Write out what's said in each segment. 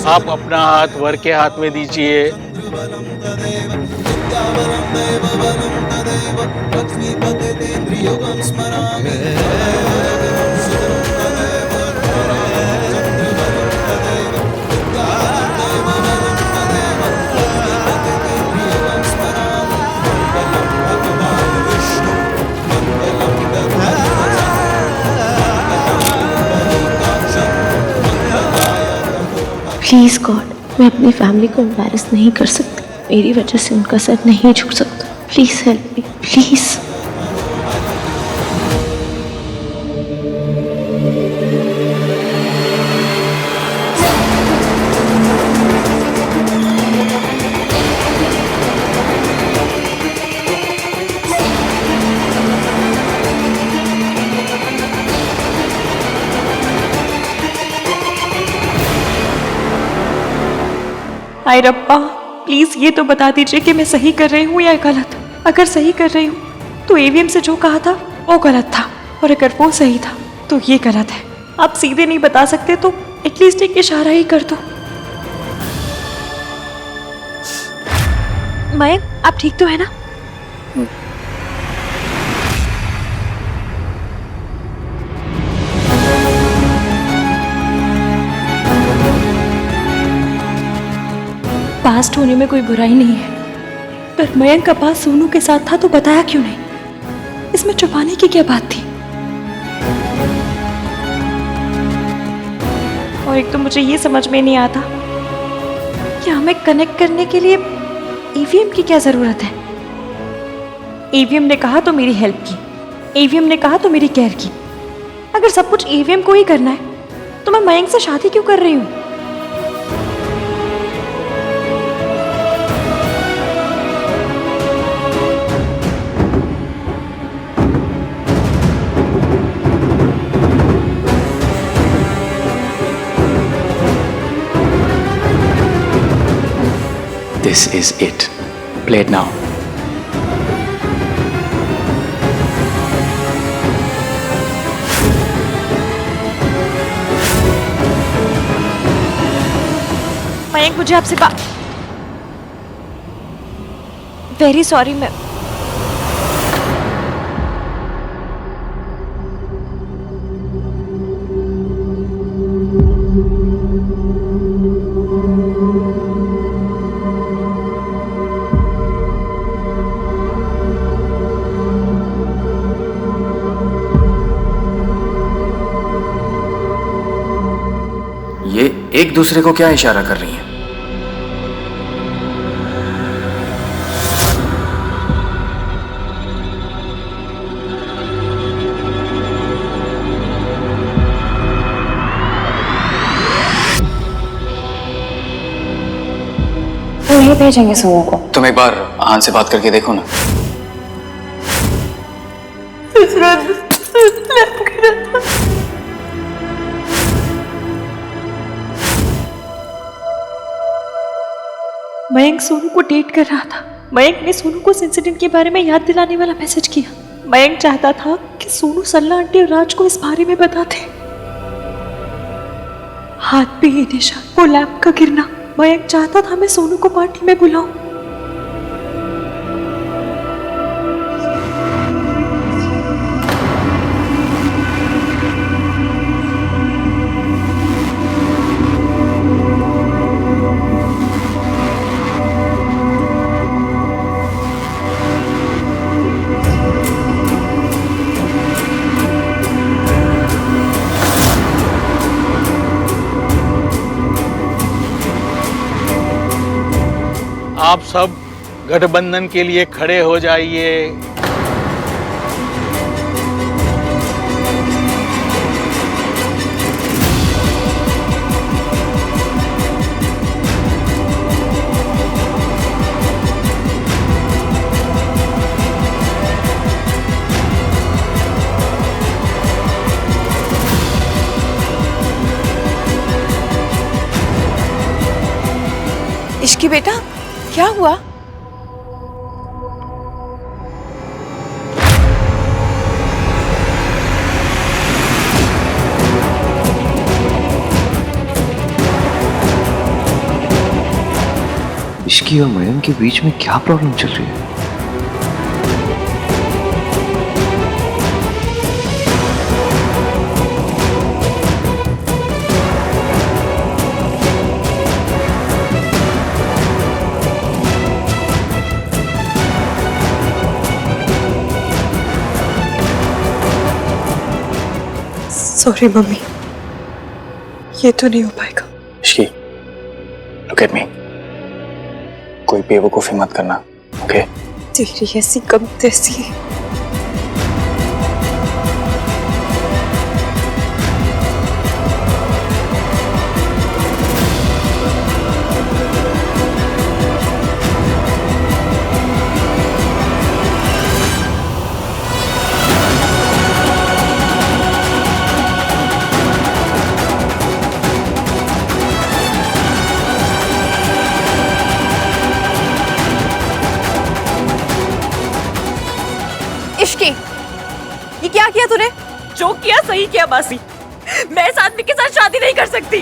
आप अपना हाथ वर के हाथ में दीजिए। प्लीज़ गॉड, मैं अपनी फैमिली को एम्बैरस नहीं कर सकती। मेरी वजह से उनका सर नहीं झुक सकता। Please help me, please. हाय रब्बा, प्लीज ये तो बता दीजिए कि मैं सही कर रही हूँ या गलत। अगर सही कर रही हूँ तो एवीएम से जो कहा था वो गलत था, और अगर वो सही था तो ये गलत है। आप सीधे नहीं बता सकते तो एटलीस्ट एक इशारा ही कर दो। मयंक, आप ठीक तो है ना? पास्ट होने में कोई बुराई नहीं है, पर मयंक का पास सोनू के साथ था तो बताया क्यों नहीं? इसमें छुपाने की क्या बात थी? और एक तो मुझे ये समझ में नहीं आता कि हमें कनेक्ट करने के लिए ईवीएम की क्या जरूरत है। ईवीएम ने कहा तो मेरी हेल्प की, ईवीएम ने कहा तो मेरी केयर की। अगर सब कुछ ईवीएम को ही करना है तो मैं मयंक से शादी क्यों कर रही हूँ? This is it. Play it now. Mayank, मुझे आपसे वेरी सॉरी। मैं ये एक दूसरे को क्या इशारा कर रही हैं? वो नहीं भेजेंगे सोनू को। तुम एक बार आहान से बात करके देखो ना। मयंक सोनू को डेट कर रहा था। मयंक ने सोनू को इस इंसिडेंट के बारे में याद दिलाने वाला मैसेज किया। मयंक चाहता था कि सोनू सल्ला आंटी और राज को इस बारे में बताते। हाथ पे ये निशान, वो लैंप का गिरना। मयंक चाहता था मैं सोनू को पार्टी में बुलाऊं। आप सब गठबंधन के लिए खड़े हो जाइए। इश्की बेटा, क्या हुआ? इश्की और मयंक के बीच में क्या प्रॉब्लम चल रही है? सॉरी मम्मी, ये तो नहीं हो पाएगा। Ishki, look at me. कोई बेवकूफी मत करना, ओके? तेरी ऐसी कम तैसी। इश्की, ये क्या किया तूने? जो किया सही किया मासी। मैं इस आदमी के साथ शादी नहीं कर सकती।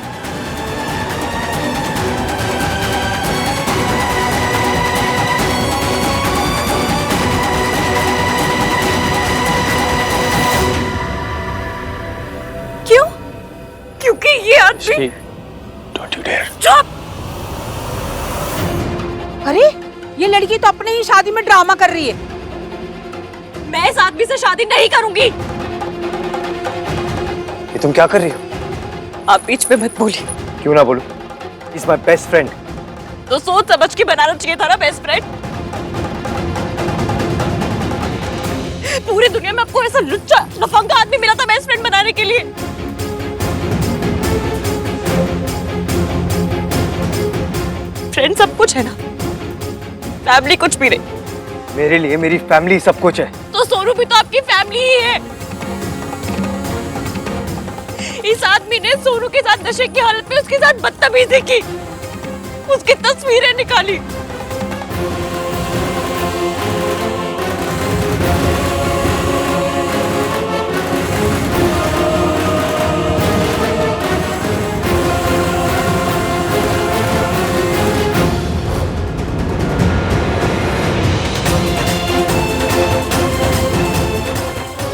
क्यों? क्योंकि ये आदमी। Don't you dare. चुप! अरे ये लड़की तो अपने ही शादी में ड्रामा कर रही है। मैं इस आदमी से शादी नहीं करूंगी। ये तुम क्या कर रही हो? आप बीच में मत बोलिए। क्यों ना बोलूं? He's my best friend. तो सोच समझ के बनाना चाहिए था ना बेस्ट फ्रेंड। पूरी दुनिया में आपको ऐसा लुच्चा लफंगा आदमी मिला था बेस्ट फ्रेंड बनाने के लिए। फ्रेंड सब कुछ है ना, फैमिली कुछ भी नहीं। मेरे लिए मेरी फैमिली सब कुछ है। तो सोनू भी तो आपकी फैमिली ही है। इस आदमी ने सोनू के साथ नशे की हालत में उसके साथ बदतमीजी की, उसकी तस्वीरें निकाली।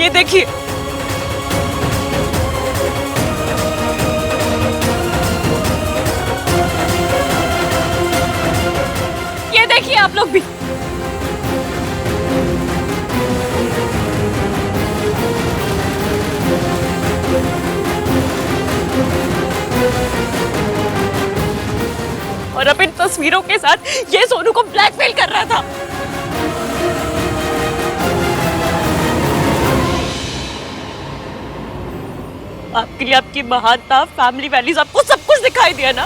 ये देखिए, ये देखिए आप लोग भी। और अब इन तस्वीरों के साथ ये सोनू को ब्लैकमेल कर रहा था। आपके लिए आपकी महानता, फैमिली वैल्यूज, आपको सब कुछ दिखाई दिया ना,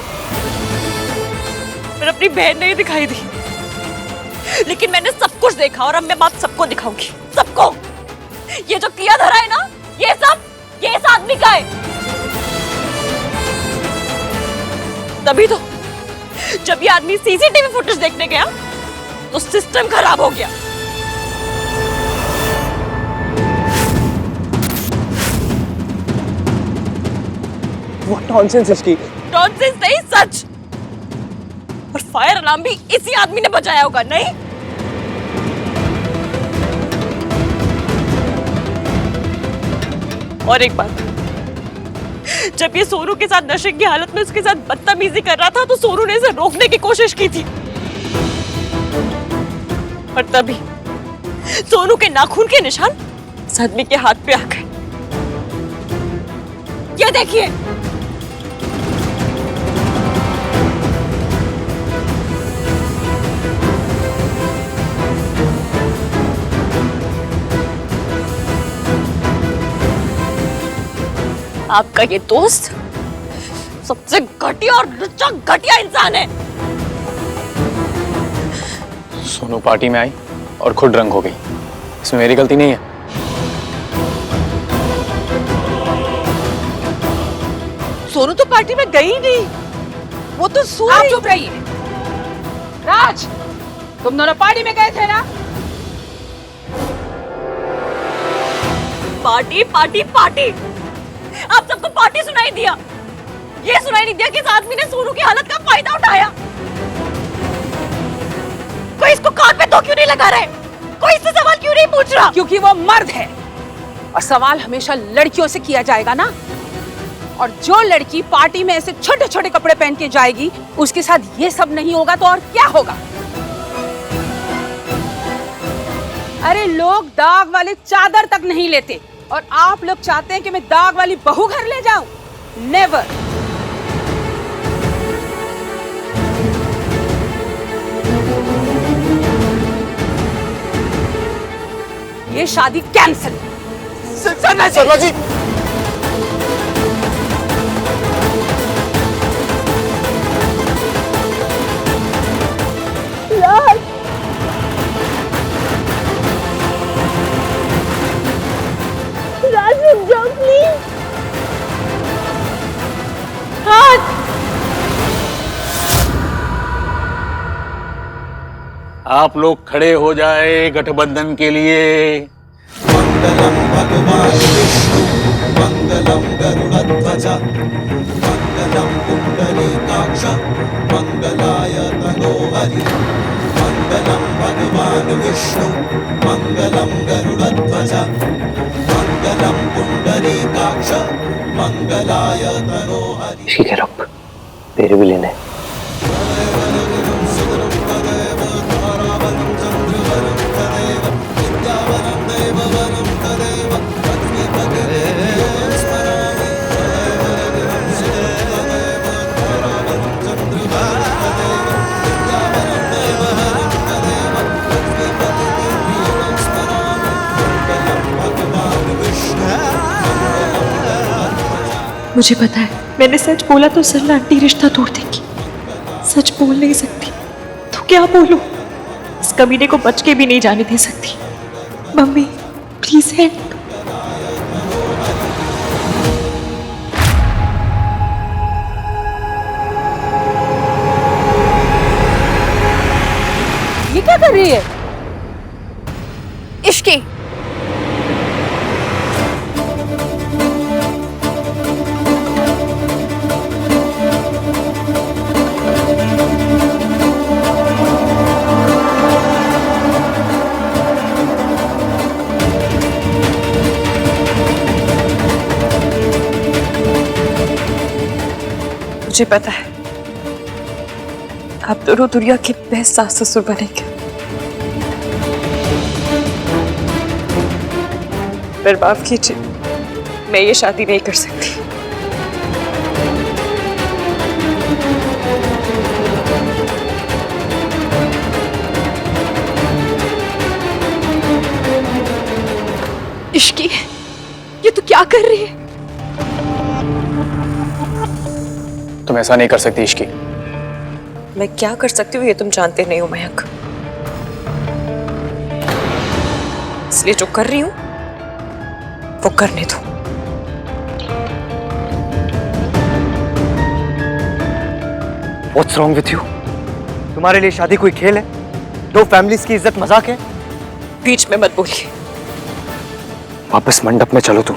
पर अपनी बहन नहीं दिखाई दी। लेकिन मैंने सब कुछ देखा और अब मैं बात सबको दिखाऊंगी, सबको। ये जो किया धरा है ना, ये सब ये इस आदमी का है। तभी तो जब ये आदमी सीसीटीवी फुटेज देखने गया तो सिस्टम खराब हो गया। What nonsense इसकी? नॉनसेंस नहीं, सच। और फायर अलार्म भी इसी आदमी ने बजाया होगा, नहीं? और एक बात, जब ये सोनू के साथ नशे की हालत में उसके साथ बदतमीजी कर रहा था तो सोनू ने इसे रोकने की कोशिश की थी, और तभी सोनू के नाखून के निशान इस आदमी के हाथ पे आ गए। ये देखिए, आपका ये दोस्त सबसे घटिया और लुच्चा घटिया इंसान है। सोनू पार्टी में आई और खुद ड्रंक हो गई, इसमें मेरी गलती नहीं है। सोनू तो पार्टी में गई नहीं, वो तो सो रही। आप चुप रहिए। राज, तुम दोनों पार्टी में गए थे ना? पार्टी पार्टी पार्टी, आप सबको पार्टी सुनाई दिया। ये सुनाई नहीं दिया कि इस आदमी ने सोनू की हालत का फायदा उठाया। कोई इसको कान पे तो क्यों नहीं लगा रहे? कोई इससे सवाल क्यों नहीं पूछ रहा? क्योंकि वो मर्द है और सवाल हमेशा लड़कियों से किया जाएगा ना। और जो लड़की पार्टी में ऐसे छोटे छोटे कपड़े पहन के जाएगी, उसके साथ ये सब नहीं होगा तो और क्या होगा? अरे लोग दाग वाले चादर तक नहीं लेते और आप लोग चाहते हैं कि मैं दाग वाली बहू घर ले जाऊं? नेवर। ये शादी कैंसिल। शर्मा जी, राज रुक जाओ प्लीज। आप लोग खड़े हो जाए गठबंधन के लिए। मंगलम भगवान विष्णु मंगलम गरुड़ध्वज मंगलम पुंडरीकाक्ष मंगलाय तनोहरि मंगलम भगवान विष्णु मंगलम गरुड़ध्वज मंगलम पुंडरीकाक्ष मंगलाय तनोहरि। इश्की के रब तेरे भी लेने। मुझे पता है मैंने सच बोला तो सरला आंटी रिश्ता तोड़ देगी। सच बोल नहीं सकती तो क्या बोलूं? इस कमीने को बच के भी नहीं जाने दे सकती। Mummy please help. ये क्या कर रही है? इश्की मुझे पता है आप दोनों दुनिया के बेस्ट सास ससुर बनेंगे, पर माफ कीजिए मैं ये शादी नहीं कर सकती। इश्की ये तू क्या कर रही है? तुम ऐसा नहीं कर सकती इश्की। मैं क्या कर सकती हूँ ये तुम जानते नहीं हो मयंक, इसलिए जो कर रही हूं वो करने दो। What's wrong with you? तुम्हारे लिए शादी कोई खेल है? दो फैमिलीज की इज्जत मजाक है? बीच में मत बोलिए। वापस मंडप में चलो तुम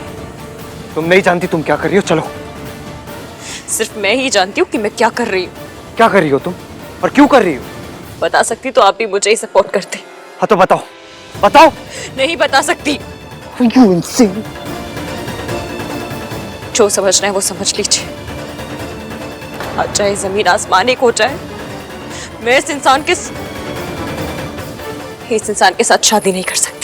नहीं जानती तुम क्या कर रही हो। चलो। सिर्फ मैं ही जानती हूँ कि मैं क्या कर रही हूँ। क्या कर रही हो तुम और क्यों कर रही हो? बता सकती तो आप भी मुझे ही सपोर्ट करते। हाँ तो बताओ बताओ। नहीं बता सकती। You insane? जो समझना है वो समझ लीजिए। आज चाहे जमीन आसमान एक हो जाए, मैं इस इंसान के साथ शादी नहीं कर सकती।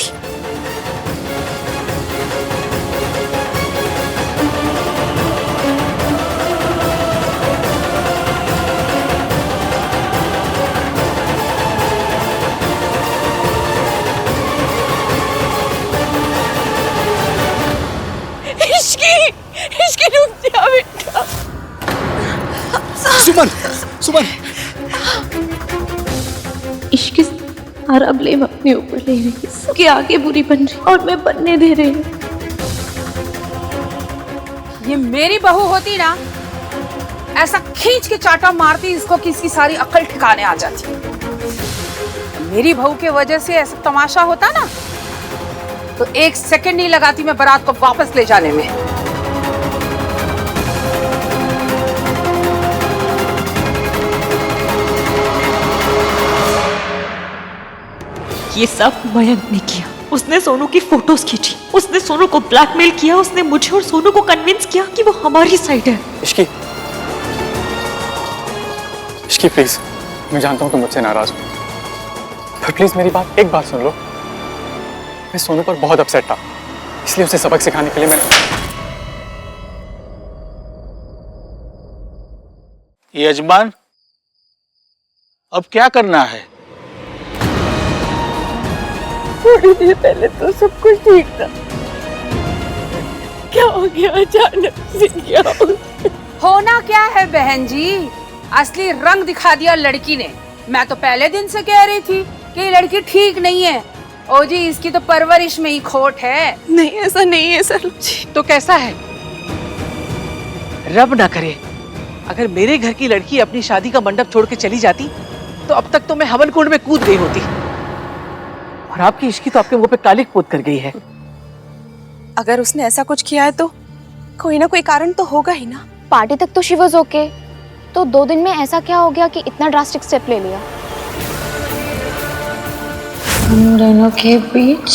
इश्की रुक जा बेटा। सुमन सुमन इश्क सारा ब्लेम अपने ऊपर ले रही है, सबके आगे बुरी बन रही और मैं बनने दे रही हूँ। ये मेरी बहू होती ना, ऐसा खींच के चाटा मारती इसको कि इसकी सारी अक्ल ठिकाने आ जाती। मेरी बहू के वजह से ऐसा तमाशा होता ना तो 1 सेकंड नहीं लगाती मैं बारात को वापस ले जाने में। ये सब मयंक ने किया। उसने सोनू की फोटोज खींची, उसने सोनू को ब्लैकमेल किया, उसने मुझे और सोनू को कन्विंस किया कि वो हमारी साइड है। इश्की, इश्की प्लीज, मैं जानता हूँ तुम मुझसे नाराज हो, पर प्लीज मेरी बात, एक बात सुन लो। मैं सोनू पर बहुत अपसेट था, इसलिए उसे सबक सिखाने के लिए मैंने। यजमान, अब क्या करना है? थोड़ी देर पहले तो सब कुछ ठीक था, क्या हो गया अचानक से? क्या होना क्या है बहन जी, असली रंग दिखा दिया लड़की ने। मैं तो पहले दिन से कह रही थी कि ये लड़की ठीक नहीं है। ओ जी, इसकी तो परवरिश में ही खोट है। नहीं, ऐसा नहीं है सर जी। तो कैसा है? रब ना करे अगर मेरे घर की लड़की अपनी शादी का मंडप छोड़ के चली जाती तो अब तक तो मैं हवन कुंड में कूद गई होती। और आपकी इश्की तो आपके मुंह पे कालिक पोत कर गई है। अगर उसने ऐसा कुछ किया है तो कोई ना कोई कारण तो होगा ही ना। पार्टी तक तो शी वाज ओके, तो 2 दिन में ऐसा क्या हो गया कि इतना ड्रास्टिक स्टेप ले लिया? हम दोनों के बीच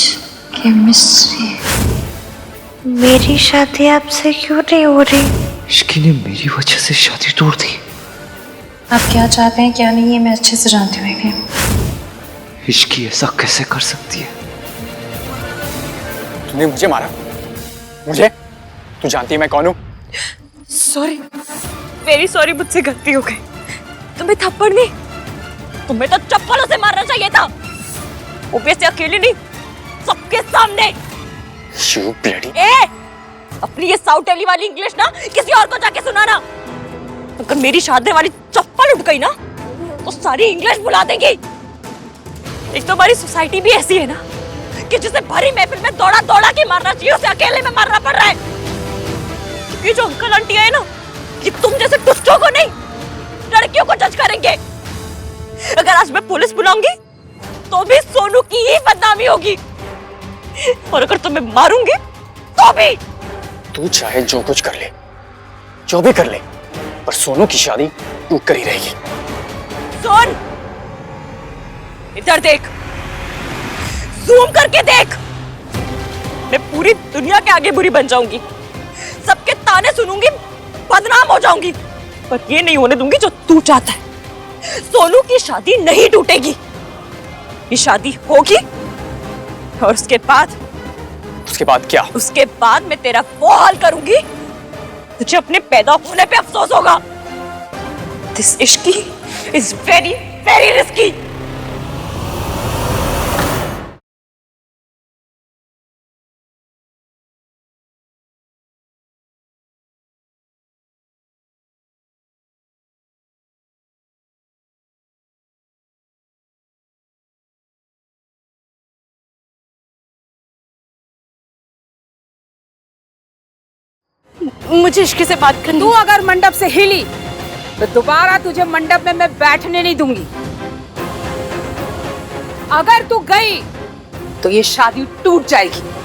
केमिस्ट्री। मेरी शादी आपसे क्यों नहीं हो रही? इश्की ने मेरी वजह से शादी तोड़ दी। आप क्या चाहते हैं क्या नहीं, ये मैं अच्छे से जानती हूँ। इश्की ऐसा कैसे कर सकती है? तूने मुझे मारा? मुझे? तू जानती है मैं कौन हूँ? सॉरी, वेरी सॉरी, मुझसे गलती हो गई। तुम्हें थप्पड़ नहीं, तुम्हें तो चप्पलों से मारना चाहिए था। वो भी ऐसे अकेले नहीं, सबके सामने। You bloody... अपनी ये साउथ एली वाली इंग्लिश ना किसी और को जाके सुनाना। अगर मेरी शादी वाली चप्पल उठ गई ना तो सारी इंग्लिश भुला देंगी। एक तो हमारी सोसाइटी भी ऐसी है ना कि जिसे भरी महफिल में दौड़ा दौड़ा के मारना चाहिए, उसे अकेले में मारना पड़ रहा है। क्योंकि जो अंकल आंटी है ना, कि तुम जैसे दुष्टों को नहीं, लड़कियों को जज करेंगे। अगर आज मैं पुलिस बुलाऊंगी तो भी सोनू की ही बदनामी होगी, और अगर तुम्हें मारूंगी तो भी। तू चाहे जो कुछ कर ले, जो भी कर ले, पर सोनू की शादी तू कर ही रहेगी। सुन, इधर देख, जूम करके देख। मैं पूरी दुनिया के आगे बुरी बन जाऊंगी, सबके ताने सुनूंगी, बदनाम हो जाऊंगी, पर ये नहीं होने दूंगी जो तू चाहता है। सोनू की शादी नहीं टूटेगी, ये शादी होगी, और उसके बाद क्या? उसके बाद मैं तेरा वो हाल करूंगी, तुझे अपने पैदा होने पे अफसोस होगा। This Ishki is very very risky. मुझे इश्की से बात करनी। तू अगर मंडप से हिली तो दोबारा तुझे मंडप में मैं बैठने नहीं दूंगी। अगर तू गई तो ये शादी टूट जाएगी।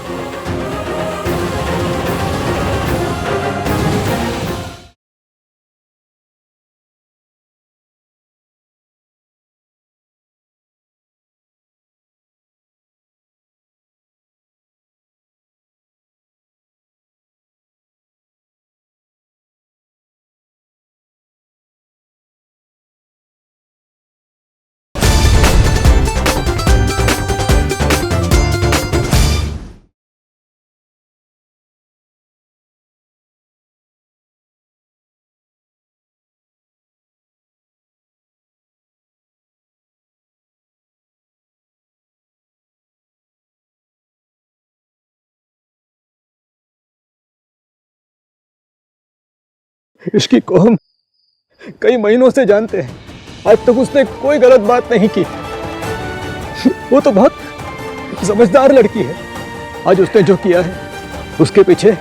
इश्की को हम कई महीनों से जानते हैं, आज तक उसने कोई गलत बात नहीं की। वो तो बहुत समझदार लड़की है। आज उसने जो किया है उसके पीछे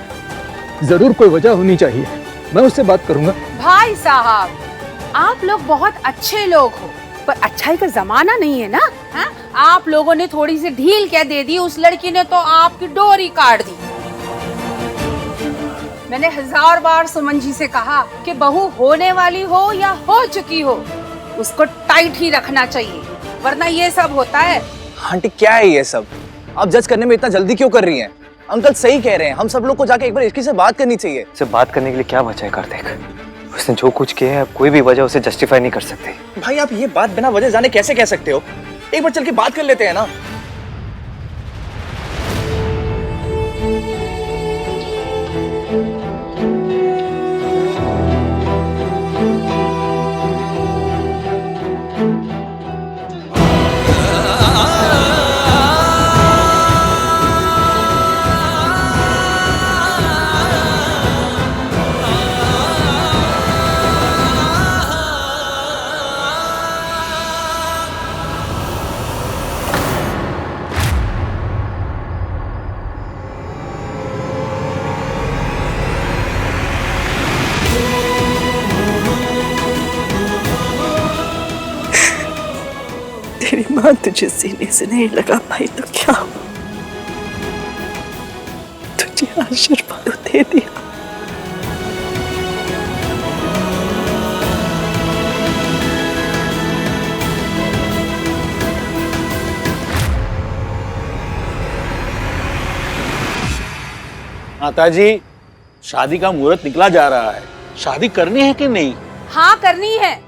जरूर कोई वजह होनी चाहिए। मैं उससे बात करूंगा। भाई साहब, आप लोग बहुत अच्छे लोग हो, पर अच्छाई का जमाना नहीं है ना। हा? आप लोगों ने थोड़ी सी ढील क्या दे दी, उस लड़की ने तो आपकी डोरी काट दी। मैंने 1000 बार सुमन जी से कहा कि बहू होने वाली हो या हो चुकी हो, उसको टाइट ही रखना चाहिए, वरना ये सब होता है। आंटी क्या है ये सब? आप जज करने में इतना जल्दी क्यों कर रही हैं? अंकल सही कह रहे हैं, हम सब लोग को जाके एक बार इश्की से बात करनी चाहिए। से बात करने के लिए क्या बचा है कार्तिक? उसने जो कुछ किया है अब कोई भी वजह उसे जस्टिफाई नहीं कर सकती। भाई आप ये बात बिना वजह जाने कैसे कह सकते हो? एक बार चल के बात कर लेते हैं ना। तेरी मां तुझे सीने से नहीं लगा पाई तो क्या हुआ? तुझे आशीर्वाद दे दिया। माता जी, शादी का मुहूर्त निकला जा रहा है, शादी करनी है कि नहीं? हाँ करनी है,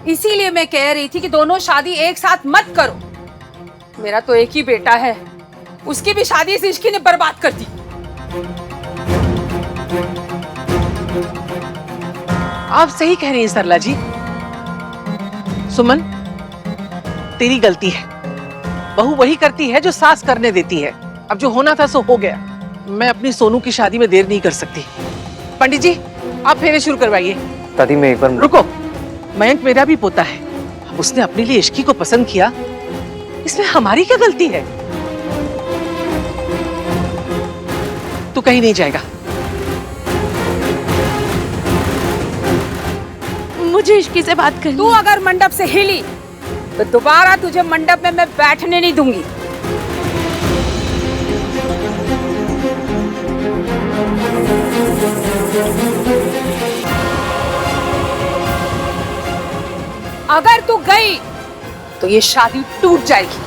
इसीलिए मैं कह रही थी कि दोनों शादी एक साथ मत करो। मेरा तो एक ही बेटा है, उसकी भी शादी इस इश्की ने बर्बाद कर दी। आप सही कह रही हैं सरला जी। सुमन, तेरी गलती है। बहू वही करती है जो सास करने देती है। अब जो होना था सो हो गया। मैं अपनी सोनू की शादी में देर नहीं कर सकती। पंडित जी, आप फेरे शुरू करवाइए। दादी मैं एक बार रुको, मयंक मेरा भी पोता है। अब उसने अपने लिए इश्की को पसंद किया, इसमें हमारी क्या गलती है? तू कहीं नहीं जाएगा। मुझे इश्की से बात करनी। तू अगर मंडप से हिली तो दोबारा तुझे मंडप में मैं बैठने नहीं दूंगी। अगर तू गई तो ये शादी टूट जाएगी।